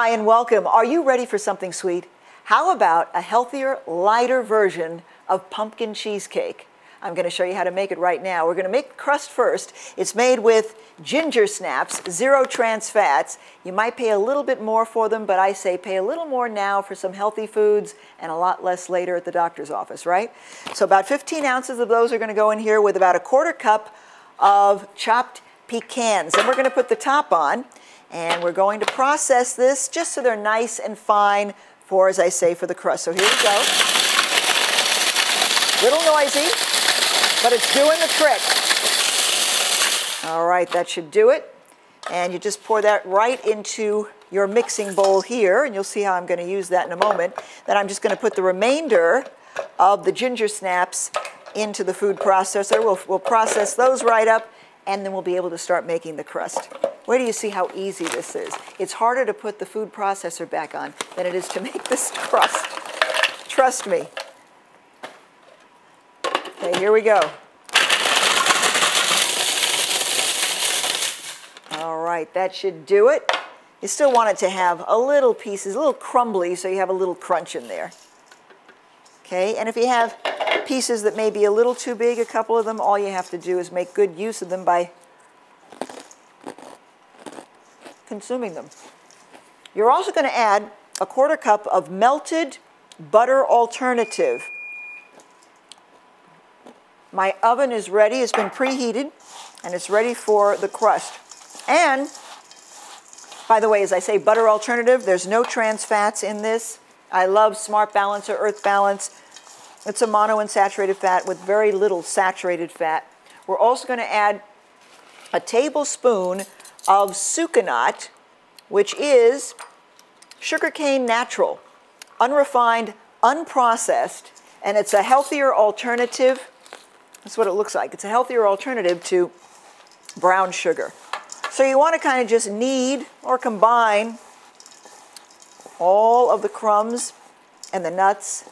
Hi and welcome. Are you ready for something sweet? How about a healthier, lighter version of pumpkin cheesecake? I'm going to show you how to make it right now. We're going to make the crust first. It's made with ginger snaps, 0 trans fats. You might pay a little bit more for them, but I say pay a little more now for some healthy foods and a lot less later at the doctor's office, right? So about 15 ounces of those are going to go in here with about a 1/4 cup of chopped pecans. And we're going to put the top on. And we're going to process this just so they're nice and fine for, as I say, for the crust. So here we go. Little noisy, but it's doing the trick. All right, that should do it. And you just pour that right into your mixing bowl here, and you'll see how I'm going to use that in a moment. Then I'm just going to put the remainder of the ginger snaps into the food processor. We'll process those right up, and then we'll be able to start making the crust. Where do you see how easy this is? It's harder to put the food processor back on than it is to make this crust. Trust me. Okay, here we go. All right, that should do it. You still want it to have a little pieces, a little crumbly, so you have a little crunch in there. Okay, and if you have pieces that may be a little too big, a couple of them, all you have to do is make good use of them by consuming them. You're also going to add a 1/4 cup of melted butter alternative. My oven is ready. It's been preheated, and it's ready for the crust. And, by the way, as I say, butter alternative, there's no trans fats in this. I love Smart Balance or Earth Balance. It's a monounsaturated fat with very little saturated fat. We're also going to add a tablespoon of Sucanat, which is sugarcane natural, unrefined, unprocessed, and it's a healthier alternative. That's what it looks like. It's a healthier alternative to brown sugar. So you want to kind of just knead or combine all of the crumbs and the nuts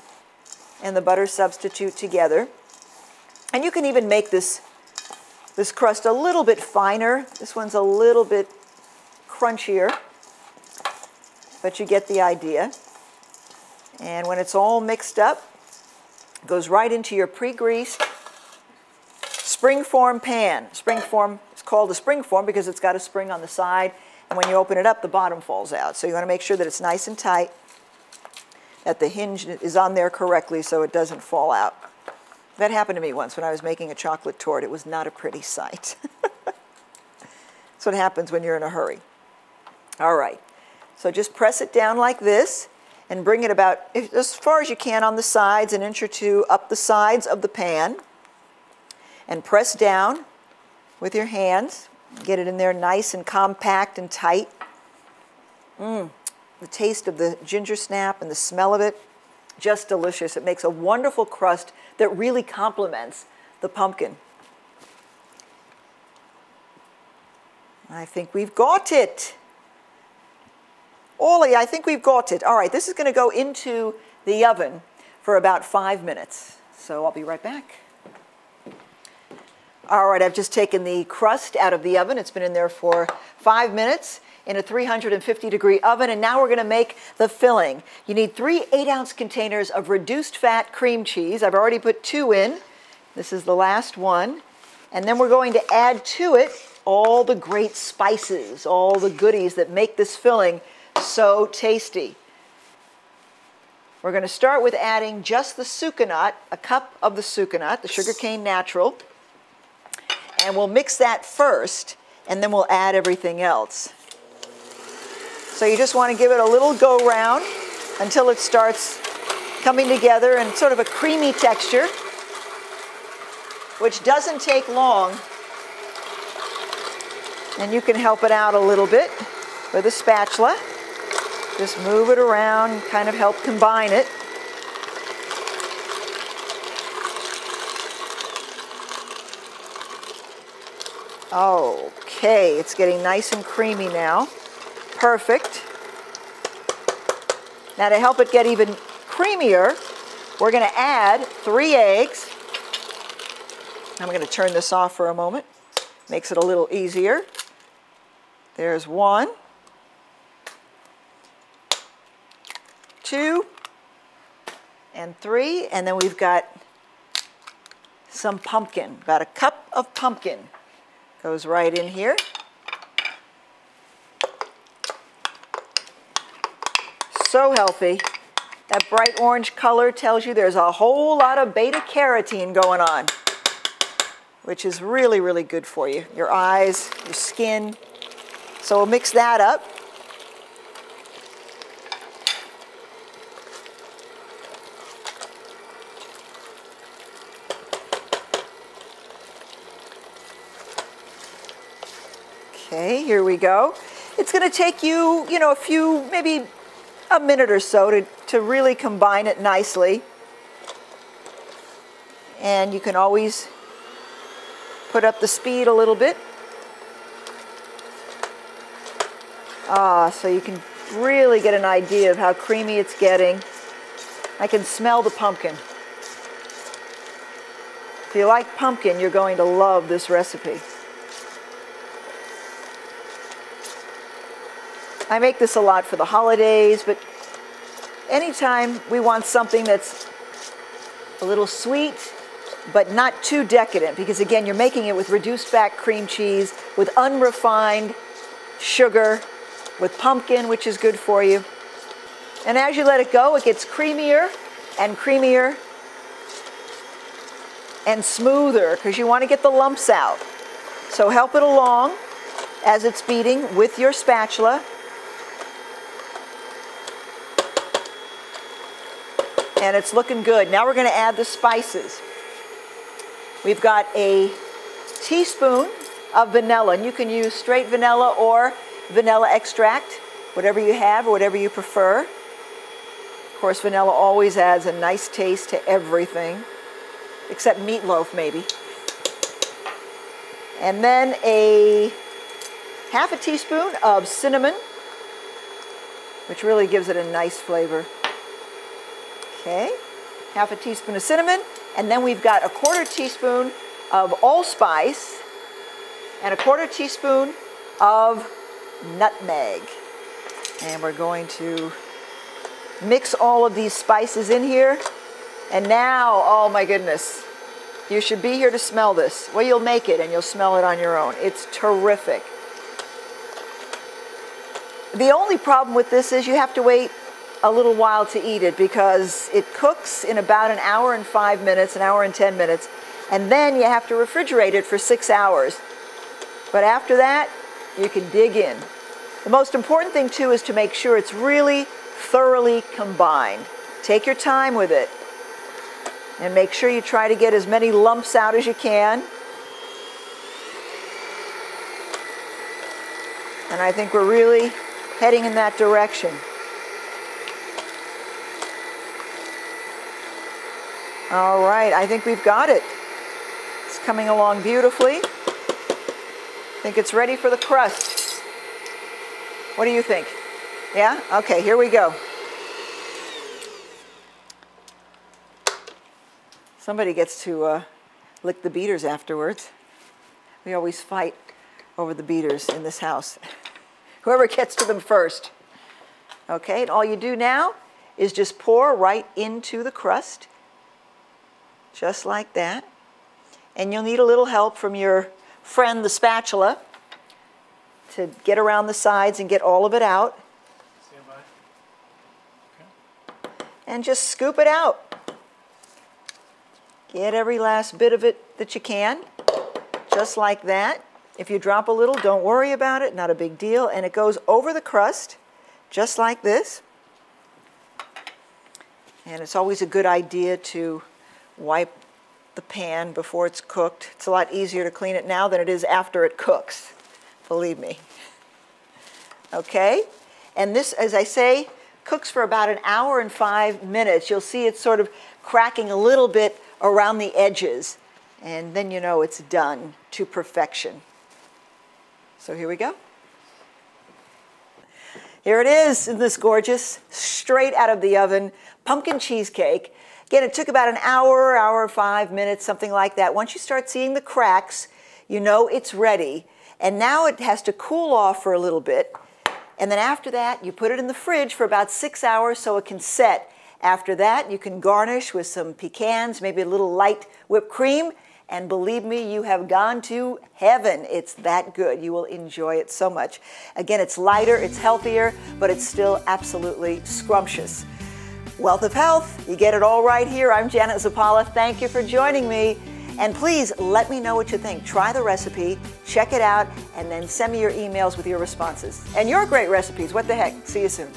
and the butter substitute together. And you can even make this crust a little bit finer. This one's a little bit crunchier, but you get the idea. And when it's all mixed up, it goes right into your pre-greased springform pan. Springform is called a springform because it's got a spring on the side, and when you open it up, the bottom falls out. So you want to make sure that it's nice and tight, that the hinge is on there correctly so it doesn't fall out. That happened to me once when I was making a chocolate torte. It was not a pretty sight. That's what happens when you're in a hurry. All right, so just press it down like this and bring it about as far as you can on the sides, 1 inch or 2 up the sides of the pan, and press down with your hands. Get it in there nice and compact and tight. The taste of the ginger snap and the smell of it, just delicious. It makes a wonderful crust that really complements the pumpkin. I think we've got it. Ollie, I think we've got it. All right, this is going to go into the oven for about 5 minutes. So I'll be right back. All right, I've just taken the crust out of the oven. It's been in there for 5 minutes in a 350-degree oven, and now we're going to make the filling. You need 3 8-ounce containers of reduced fat cream cheese. I've already put 2 in. This is the last one. And then we're going to add to it all the great spices, all the goodies that make this filling so tasty. We're going to start with adding just the Sucanat, a cup of the Sucanat, the sugarcane natural. And we'll mix that first, and then we'll add everything else. So you just want to give it a little go-round until it starts coming together in sort of a creamy texture, which doesn't take long. And you can help it out a little bit with a spatula. Just move it around, kind of help combine it. Okay, it's getting nice and creamy now. Perfect. Now to help it get even creamier, we're going to add 3 eggs. I'm going to turn this off for a moment. Makes it a little easier. There's 1. 2 and 3, and then we've got some pumpkin. About a cup of pumpkin goes right in here. So healthy. That bright orange color tells you there's a whole lot of beta carotene going on, which is really, really good for you. Your eyes, your skin. So we'll mix that up. Okay, here we go. It's going to take you, a few, maybe a minute or so to really combine it nicely. And you can always put up the speed a little bit. So you can really get an idea of how creamy it's getting. I can smell the pumpkin. If you like pumpkin, you're going to love this recipe. I make this a lot for the holidays, but anytime we want something that's a little sweet, but not too decadent, because again, you're making it with reduced fat cream cheese, with unrefined sugar, with pumpkin, which is good for you. And as you let it go, it gets creamier and creamier and smoother, because you want to get the lumps out. So help it along as it's beating with your spatula. And it's looking good. Now we're going to add the spices. We've got a teaspoon of vanilla, and you can use straight vanilla or vanilla extract, whatever you have or whatever you prefer. Of course, vanilla always adds a nice taste to everything, except meatloaf maybe. And then a half a teaspoon of cinnamon, which really gives it a nice flavor. Okay, half a teaspoon of cinnamon, and then we've got a quarter teaspoon of allspice and a quarter teaspoon of nutmeg. And we're going to mix all of these spices in here. And now, oh my goodness, you should be here to smell this. Well, you'll make it and you'll smell it on your own. It's terrific. The only problem with this is you have to wait a little while to eat it, because it cooks in about an hour and 5 minutes, an hour and 10 minutes, and then you have to refrigerate it for 6 hours. But after that, you can dig in. The most important thing too is to make sure it's really thoroughly combined. Take your time with it and make sure you try to get as many lumps out as you can. And I think we're really heading in that direction. All right, I think we've got it. It's coming along beautifully. I think it's ready for the crust. What do you think? Yeah? Okay, here we go. Somebody gets to lick the beaters afterwards. We always fight over the beaters in this house. Whoever gets to them first. Okay, and all you do now is just pour right into the crust. Just like that. And you'll need a little help from your friend, the spatula, to get around the sides and get all of it out. Stand by. Okay. And just scoop it out. Get every last bit of it that you can. Just like that. If you drop a little, don't worry about it. Not a big deal. And it goes over the crust, just like this. And it's always a good idea to wipe the pan before it's cooked. It's a lot easier to clean it now than it is after it cooks, believe me. Okay, and this, as I say, cooks for about an hour and 5 minutes. You'll see it's sort of cracking a little bit around the edges, and then you know it's done to perfection. So here we go. Here it is, isn't this gorgeous? Straight out of the oven, pumpkin cheesecake. Again, it took about an hour, hour, 5 minutes, something like that. Once you start seeing the cracks, you know it's ready. And now it has to cool off for a little bit. And then after that, you put it in the fridge for about 6 hours so it can set. After that, you can garnish with some pecans, maybe a little light whipped cream, and believe me, you have gone to heaven. It's that good. You will enjoy it so much. Again, it's lighter, it's healthier, but it's still absolutely scrumptious. Wealth of Health, you get it all right here. I'm Janet Zappala. Thank you for joining me. And please let me know what you think. Try the recipe, check it out, and then send me your emails with your responses. And your great recipes. What the heck? See you soon.